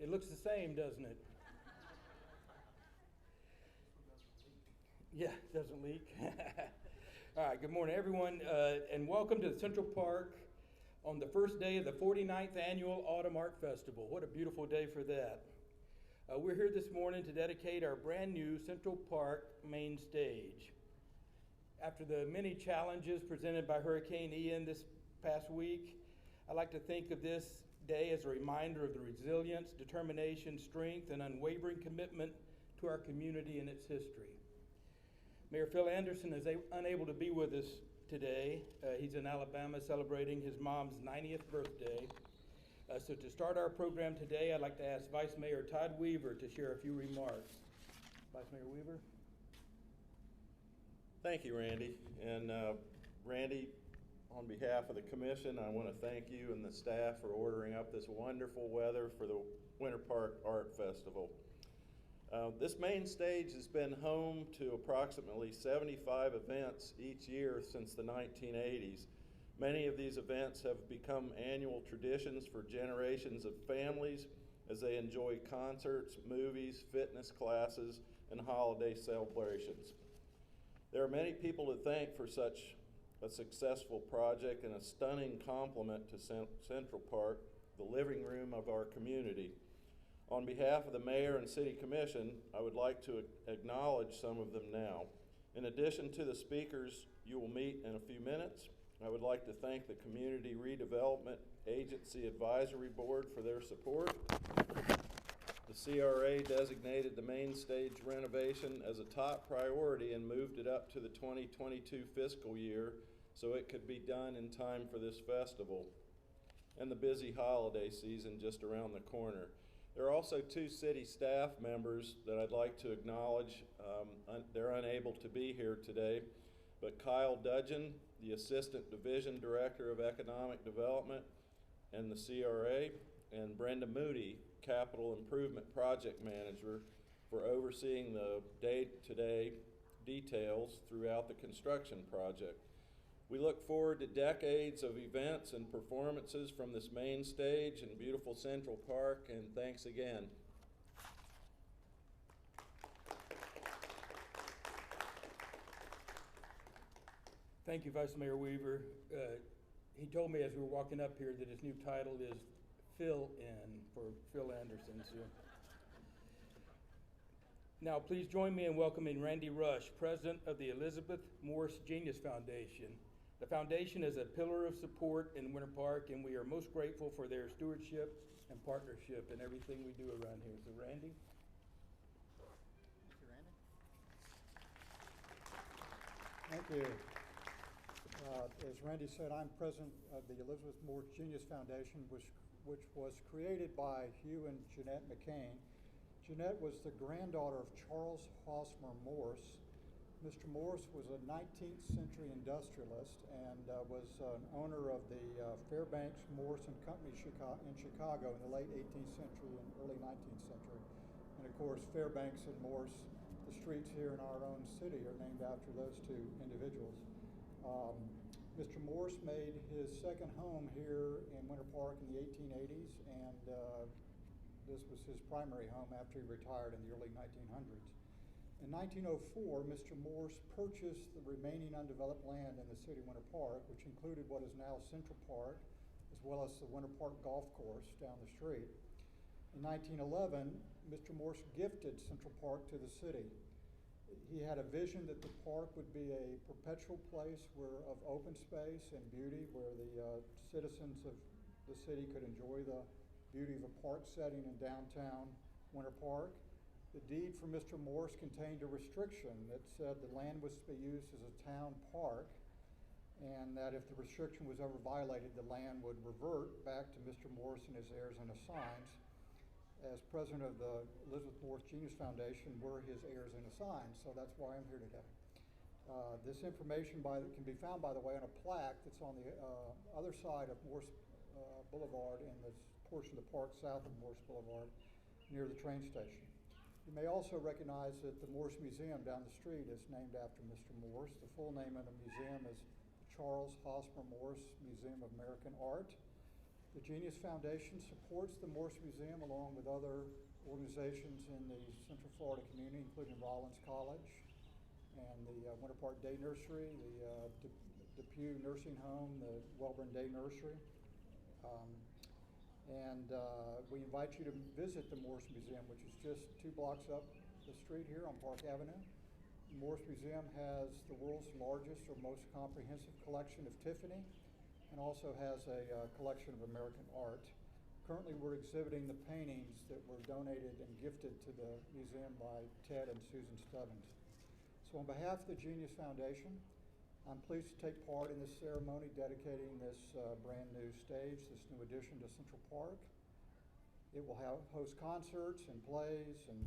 It looks the same, doesn't it? Yeah, it doesn't leak. All right, good morning, everyone, and welcome to the Central Park on the first day of the 49th Annual Autumn Art Festival. What a beautiful day for that. We're here this morning to dedicate our brand new Central Park main stage. After the many challenges presented by Hurricane Ian this past week, I like to think of this day as a reminder of the resilience, determination, strength, and unwavering commitment to our community and its history. Mayor Phil Anderson is unable to be with us today. He's in Alabama celebrating his mom's 90th birthday. So to start our program today, I'd like to ask Vice Mayor Todd Weaver to share a few remarks. Vice Mayor Weaver. Thank you, Randy. And Randy, on behalf of the commission, I want to thank you and the staff for ordering up this wonderful weather for the Winter Park Art Festival. This main stage has been home to approximately 75 events each year since the 1980s. Many of these events have become annual traditions for generations of families as they enjoy concerts, movies, fitness classes, and holiday celebrations. There are many people to thank for such a successful project and a stunning compliment to Central Park, the living room of our community. On behalf of the Mayor and City Commission, I would like to acknowledge some of them now. In addition to the speakers you will meet in a few minutes, I would like to thank the Community Redevelopment Agency Advisory Board for their support. The CRA designated the main stage renovation as a top priority and moved it up to the 2022 fiscal year so it could be done in time for this festival and the busy holiday season just around the corner. There are also two city staff members that I'd like to acknowledge. They're unable to be here today, but Kyle Dudgeon, the Assistant Division Director of Economic Development and the CRA, and Brenda Moody, Capital Improvement Project Manager, for overseeing the day-to-day details throughout the construction project. We look forward to decades of events and performances from this main stage in beautiful Central Park, and thanks again. Thank you, Vice Mayor Weaver. He told me as we were walking up here that his new title is Fill In for Phil Anderson. So. Now, please join me in welcoming Randy Rush, President of the Elizabeth Morse Genius Foundation. The foundation is a pillar of support in Winter Park, and we are most grateful for their stewardship and partnership in everything we do around here. So, Randy? Thank you, Randy. Thank you. As Randy said, I'm president of the Elizabeth Morse Genius Foundation, which was created by Hugh and Jeanette McCain. Jeanette was the granddaughter of Charles Hosmer Morse. Mr. Morse was a 19th century industrialist and was an owner of the Fairbanks Morse and Company in Chicago in the late 18th century and early 19th century. And of course, Fairbanks and Morse, the streets here in our own city, are named after those two individuals. Mr. Morse made his second home here in Winter Park in the 1880s, and this was his primary home after he retired in the early 1900s. In 1904, Mr. Morse purchased the remaining undeveloped land in the city of Winter Park, which included what is now Central Park, as well as the Winter Park Golf Course down the street. In 1911, Mr. Morse gifted Central Park to the city. He had a vision that the park would be a perpetual place of open space and beauty, where the citizens of the city could enjoy the beauty of a park setting in downtown Winter Park. The deed for Mr. Morse contained a restriction that said the land was to be used as a town park, and that if the restriction was ever violated, the land would revert back to Mr. Morse and his heirs and assigns. As president of the Elizabeth Morse Genius Foundation, we're his heirs and assigns, so that's why I'm here today. This information can be found, by the way, on a plaque that's on the other side of Morse Boulevard in this portion of the park south of Morse Boulevard near the train station. You may also recognize that the Morse Museum down the street is named after Mr. Morse. The full name of the museum is the Charles Hosmer Morse Museum of American Art. The Genius Foundation supports the Morse Museum along with other organizations in the Central Florida community, including Rollins College and the Winter Park Day Nursery, the Depew Nursing Home, the Welborn Day Nursery. We invite you to visit the Morse Museum, which is just 2 blocks up the street here on Park Avenue. The Morse Museum has the world's largest or most comprehensive collection of Tiffany, and also has a collection of American art. Currently, we're exhibiting the paintings that were donated and gifted to the museum by Ted and Susan Stubbins. So on behalf of the Genius Foundation, I'm pleased to take part in this ceremony dedicating this brand new stage, this new addition to Central Park. It will host concerts and plays and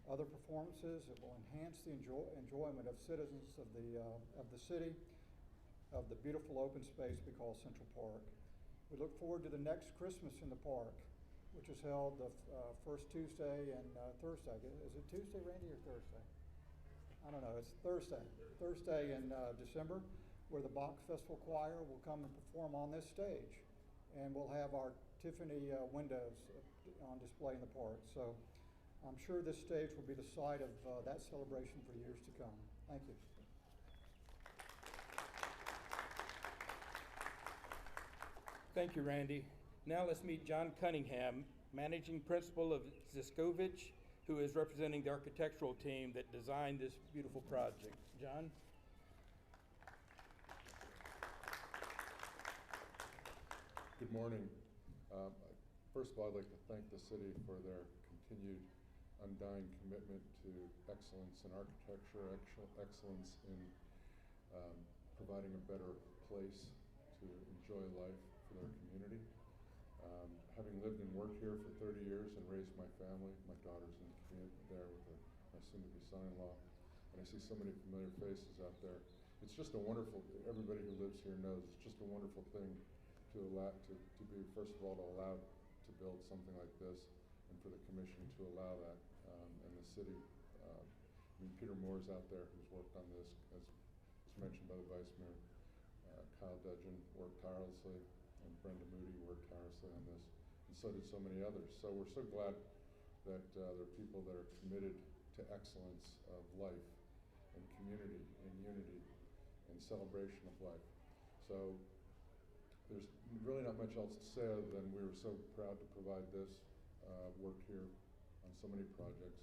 other performances. It will enhance the enjoyment of citizens of the city, of the beautiful open space we call Central Park. We look forward to the next Christmas in the park, which is held the first Tuesday and Thursday. Is it Tuesday, Randy, or Thursday? I don't know, it's Thursday. Thursday in December, where the Bach Festival Choir will come and perform on this stage. And we'll have our Tiffany windows on display in the park. So I'm sure this stage will be the site of that celebration for years to come. Thank you. Thank you, Randy. Now let's meet John Cunningham, Managing Principal of Ziskovich, who is representing the architectural team that designed this beautiful project. John? Good morning. First of all, I'd like to thank the city for their continued undying commitment to excellence in architecture, excellence in providing a better place to enjoy life for their community. Having lived and worked here for 30 years and raised my family, my daughter's there with my soon-to-be son-in-law, and I see so many familiar faces out there. It's just a wonderful, everybody who lives here knows, it's just a wonderful thing to be, first of all, allow to build something like this, and for the commission to allow that, and the city. Peter Moore's out there who's worked on this, as was mentioned by the Vice Mayor. Kyle Dudgeon worked tirelessly, and Brenda Moody worked tirelessly on this, and so did so many others. So we're so glad that there are people that are committed to excellence of life and community and unity and celebration of life. So there's really not much else to say other than we were so proud to provide this work here on so many projects.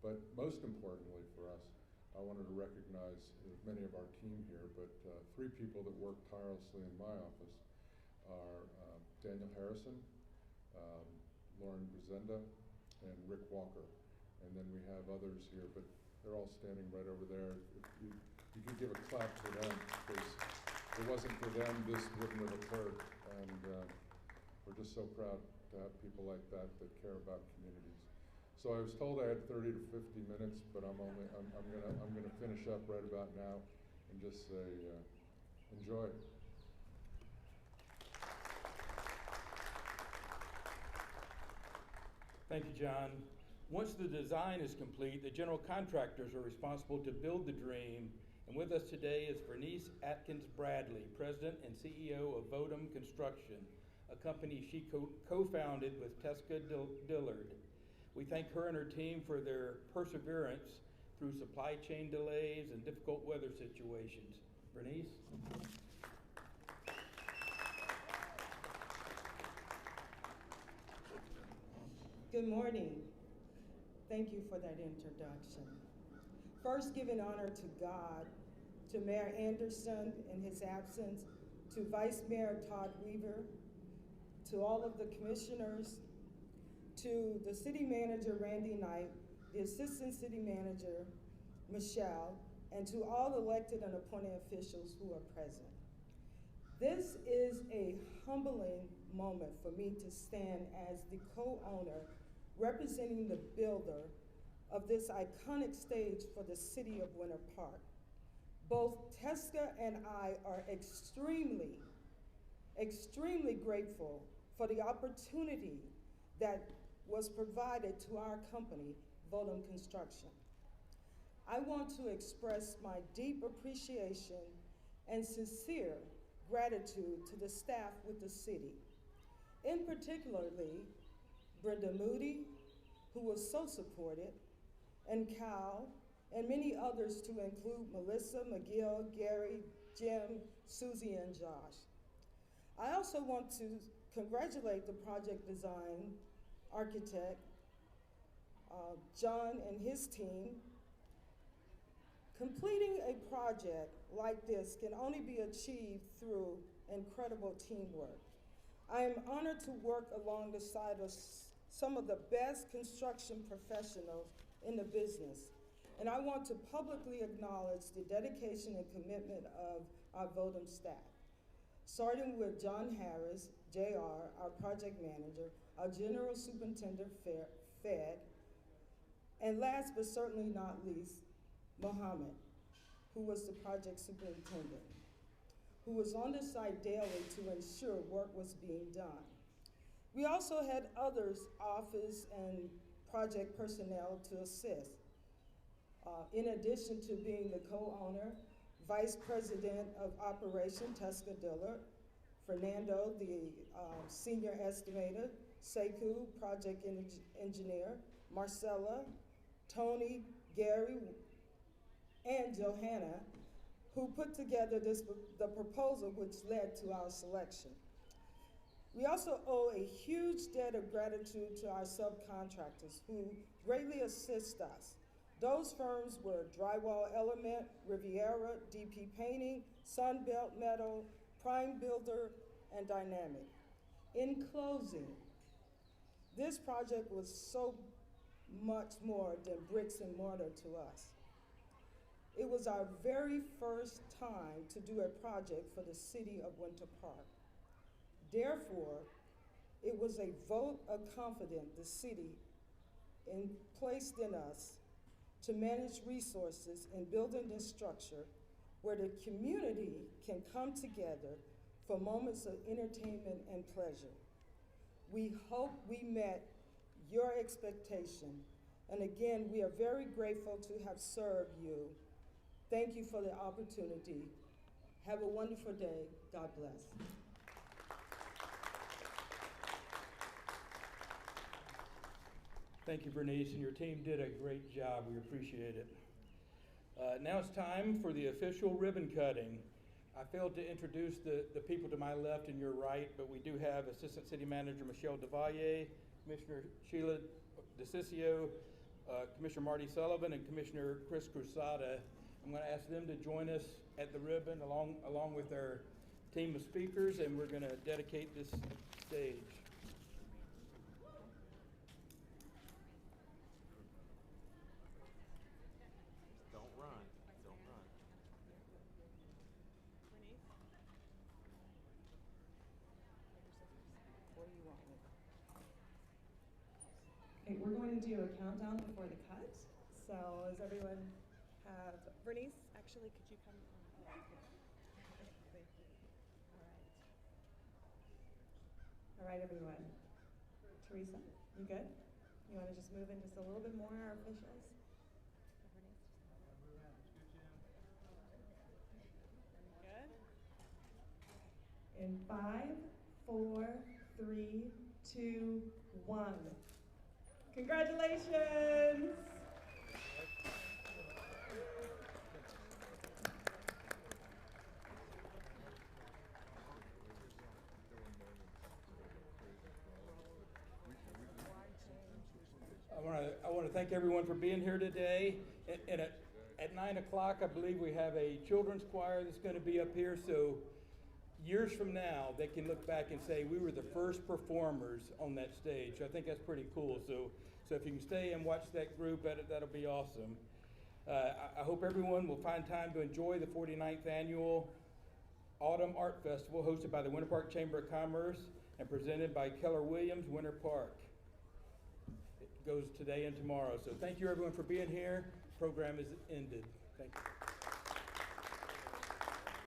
But most importantly for us, I wanted to recognize many of our team here, but 3 people that work tirelessly in my office are Daniel Harrison, Lauren Brizenda, and Rick Walker. And then we have others here, but they're all standing right over there. If you could give a clap for them, because if it wasn't for them, this wouldn't have occurred. And we're just so proud to have people like that that care about communities. So I was told I had 30 to 50 minutes, but I'm gonna finish up right about now and just say, enjoy. Thank you, John. Once the design is complete, the general contractors are responsible to build the dream. And with us today is Bernice Atkins Bradley, President and CEO of Vodum Construction, a company she co-founded with Tesca Dillard. We thank her and her team for their perseverance through supply chain delays and difficult weather situations. Bernice? Good morning. Thank you for that introduction. First, giving honor to God, to Mayor Anderson in his absence, to Vice Mayor Todd Weaver, to all of the commissioners, to the city manager, Randy Knight, the assistant city manager, Michelle, and to all elected and appointed officials who are present. This is a humbling moment for me to stand as the co-owner representing the builder of this iconic stage for the city of Winter Park. Both Tesca and I are extremely grateful for the opportunity that was provided to our company, Vodum Construction. I want to express my deep appreciation and sincere gratitude to the staff with the city. In particularly Brenda Moody, who was so supportive, and Cal, and many others to include Melissa, McGill, Gary, Jim, Susie, and Josh. I also want to congratulate the project design architect, John and his team. Completing a project like this can only be achieved through incredible teamwork. I am honored to work along the side of some of the best construction professionals in the business, and I want to publicly acknowledge the dedication and commitment of our Vodum staff, starting with John Harris, JR, our project manager, our general superintendent, Fed, and last but certainly not least, Mohammed, who was the project superintendent, who was on the site daily to ensure work was being done. We also had others, office and project personnel to assist. In addition to being the co-owner, Vice President of Operation, Tuska Dillard, Fernando, the senior estimator, Sekou, project engineer, Marcella, Tony, Gary, and Johanna, who put together the proposal which led to our selection. We also owe a huge debt of gratitude to our subcontractors who greatly assist us. Those firms were Drywall Element, Riviera, DP Painting, Sunbelt Metal, Prime Builder, and Dynamic. In closing, this project was so much more than bricks and mortar to us. It was our very first time to do a project for the city of Winter Park. Therefore, it was a vote of confidence the city placed in us to manage resources in building this structure where the community can come together for moments of entertainment and pleasure. We hope we met your expectation, and again, we are very grateful to have served you. Thank you for the opportunity. Have a wonderful day. God bless. Thank you, Bernice, and your team did a great job. We appreciate it. Now it's time for the official ribbon cutting. I failed to introduce the people to my left and your right, but we do have Assistant City Manager Michelle DeValier, Commissioner Sheila DeCiccio, Commissioner Marty Sullivan, and Commissioner Chris Cruzada. I'm going to ask them to join us at the ribbon along with our team of speakers, and we're going to dedicate this stage. Don't run, don't run. What do you want? Okay, we're going to do a countdown before the cut. So does everyone have, Bernice, actually, could you come? All right, everyone. Teresa, you good? You want to just move in just a little bit more, our officials? Good. In 5, 4, 3, 2, 1. Congratulations! I want to thank everyone for being here today. And at 9 o'clock, I believe we have a children's choir that's going to be up here. So years from now, they can look back and say, we were the first performers on that stage. I think that's pretty cool. So if you can stay and watch that group, that'll be awesome. I hope everyone will find time to enjoy the 49th Annual Autumn Art Festival hosted by the Winter Park Chamber of Commerce and presented by Keller Williams Winter Park. It goes today and tomorrow. So thank you everyone for being here. Program is ended. Thank you.